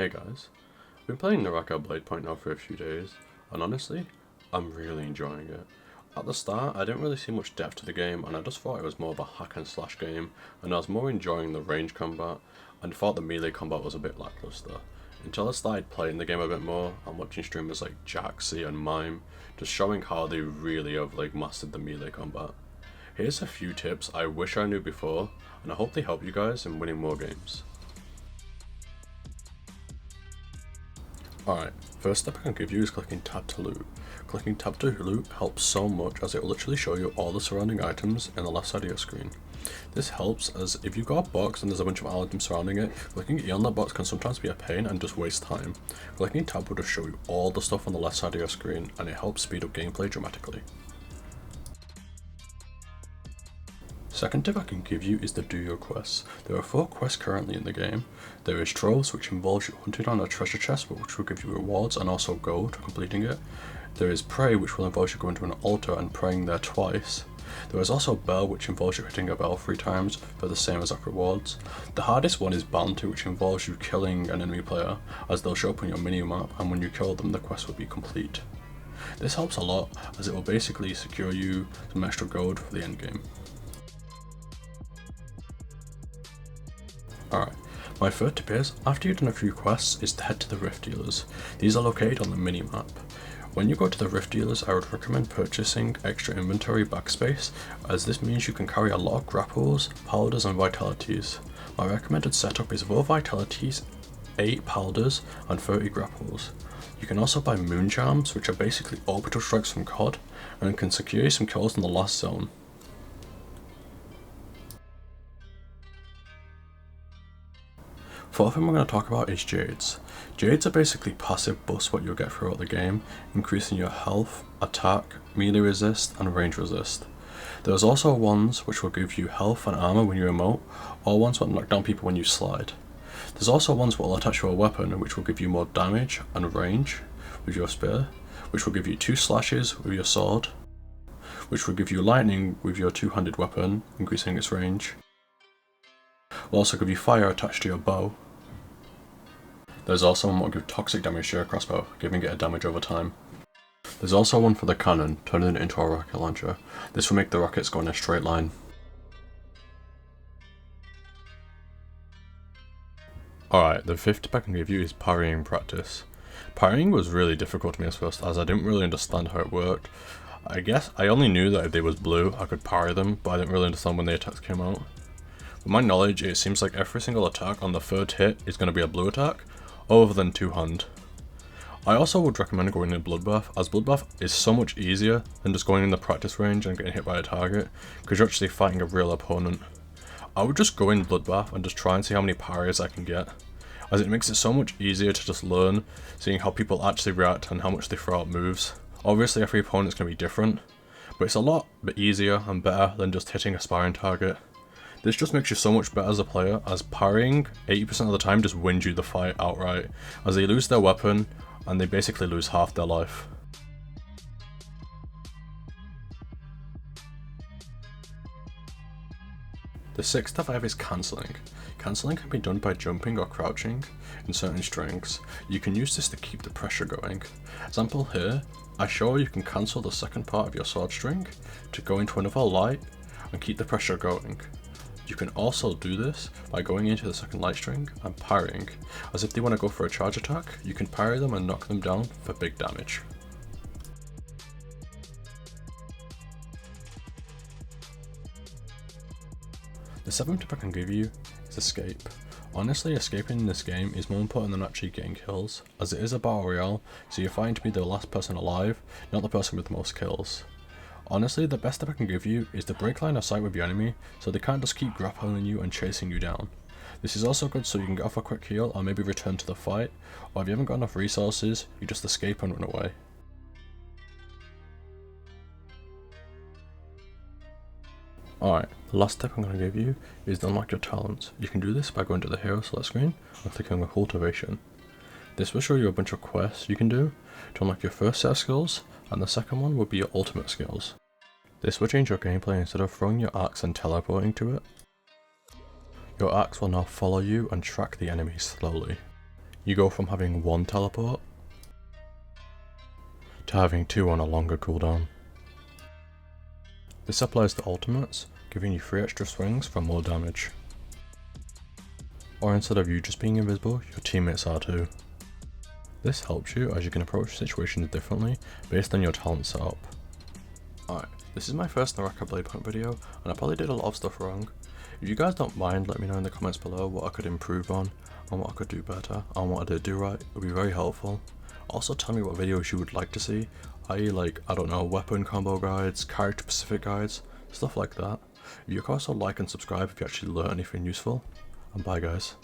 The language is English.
Hey guys, I've been playing Naraka Bladepoint now for a few days, and honestly, I'm really enjoying it. At the start, I didn't really see much depth to the game, and I just thought it was more of a hack and slash game, and I was more enjoying the range combat, and thought the melee combat was a bit lackluster. Until I started playing the game a bit more, and watching streamers like Jaxi and Mime, just showing how they really have mastered the melee combat. Here's a few tips I wish I knew before, and I hope they help you guys in winning more games. Alright, first step I can give you is clicking tab to loot. Clicking tab to loot helps so much as it will literally show you all the surrounding items in the left side of your screen. This helps as if you've got a box and there's a bunch of items surrounding it, clicking E on that box can sometimes be a pain and just waste time. Clicking tab will just show you all the stuff on the left side of your screen, and it helps speed up gameplay dramatically. Second tip I can give you is to do your quests. There are 4 quests currently in the game. There is Trolls, which involves you hunting down a treasure chest, which will give you rewards and also gold for completing it. There is Pray, which will involve you going to an altar and praying there twice. There is also Bell, which involves you hitting a bell 3 times for the same exact rewards. The hardest one is Bounty, which involves you killing an enemy player, as they'll show up on your minimap, and when you kill them the quest will be complete. This helps a lot, as it will basically secure you some extra gold for the endgame. Alright, my third tip is, after you've done a few quests, is to head to the rift dealers. These are located on the minimap. When you go to the rift dealers, I would recommend purchasing extra inventory backspace, as this means you can carry a lot of grapples, powders and vitalities. My recommended setup is 4 vitalities, 8 powders and 30 grapples. You can also buy moon charms, which are basically orbital strikes from COD, and can secure you some kills in the last zone. Fourth thing we're going to talk about is Jades. Jades are basically passive buffs what you'll get throughout the game, increasing your health, attack, melee resist and range resist. There's also ones which will give you health and armor when you emote, or ones that knock down people when you slide. There's also ones that will attach to a weapon which will give you more damage and range with your spear, which will give you 2 slashes with your sword, which will give you lightning with your 2-handed weapon, increasing its range. Will also give you fire attached to your bow. There's also one that will give toxic damage to your crossbow, giving it a damage over time. There's also one for the cannon, turning it into a rocket launcher. This will make the rockets go in a straight line. Alright, the 5th tip I can give you is parrying practice. Parrying was really difficult to me at first, as I didn't really understand how it worked. I guess I only knew that if they was blue I could parry them, but I didn't really understand when the attacks came out. With my knowledge, it seems like every single attack on the 3rd hit is going to be a blue attack, other than 2-hand. I also would recommend going in Bloodbath, as Bloodbath is so much easier than just going in the practice range and getting hit by a target, because you're actually fighting a real opponent. I would just go in Bloodbath and just try and see how many parries I can get, as it makes it so much easier to just learn, seeing how people actually react and how much they throw out moves. Obviously every opponent's going to be different, but it's a lot bit easier and better than just hitting a sparring target. This just makes you so much better as a player, as parrying 80% of the time just wins you the fight outright, as they lose their weapon and they basically lose half their life. The 6th tip I have is cancelling. Cancelling can be done by jumping or crouching in certain strings. You can use this to keep the pressure going. Example here, I show you can cancel the 2nd part of your sword string to go into another light and keep the pressure going. You can also do this by going into the 2nd light string and parrying, as if they want to go for a charge attack, you can parry them and knock them down for big damage. The 7th tip I can give you is escape. Honestly, escaping in this game is more important than actually getting kills, as it is a battle royale, so you're fighting to be the last person alive, not the person with the most kills. Honestly, the best tip I can give you is to break line of sight with your enemy, so they can't just keep grappling you and chasing you down. This is also good so you can get off a quick heal or maybe return to the fight, or if you haven't got enough resources, you just escape and run away. Alright, the last tip I'm going to give you is to unlock your talents. You can do this by going to the hero select screen and clicking on cultivation. This will show you a bunch of quests you can do to unlock your first set of skills, and the second one will be your ultimate skills. This will change your gameplay. Instead of throwing your axe and teleporting to it, your axe will now follow you and track the enemy slowly. You go from having 1 teleport to having 2 on a longer cooldown. This applies to ultimates, giving you 3 extra swings for more damage. Or instead of you just being invisible, your teammates are too. This helps you as you can approach situations differently based on your talent setup. Alright, this is my first Naraka Bladepoint video, and I probably did a lot of stuff wrong. If you guys don't mind, let me know in the comments below what I could improve on, and what I could do better, and what I did do right. It would be very helpful. Also tell me what videos you would like to see, i.e. like, I don't know, weapon combo guides, character specific guides, stuff like that. You can also like and subscribe if you actually learn anything useful, and bye guys.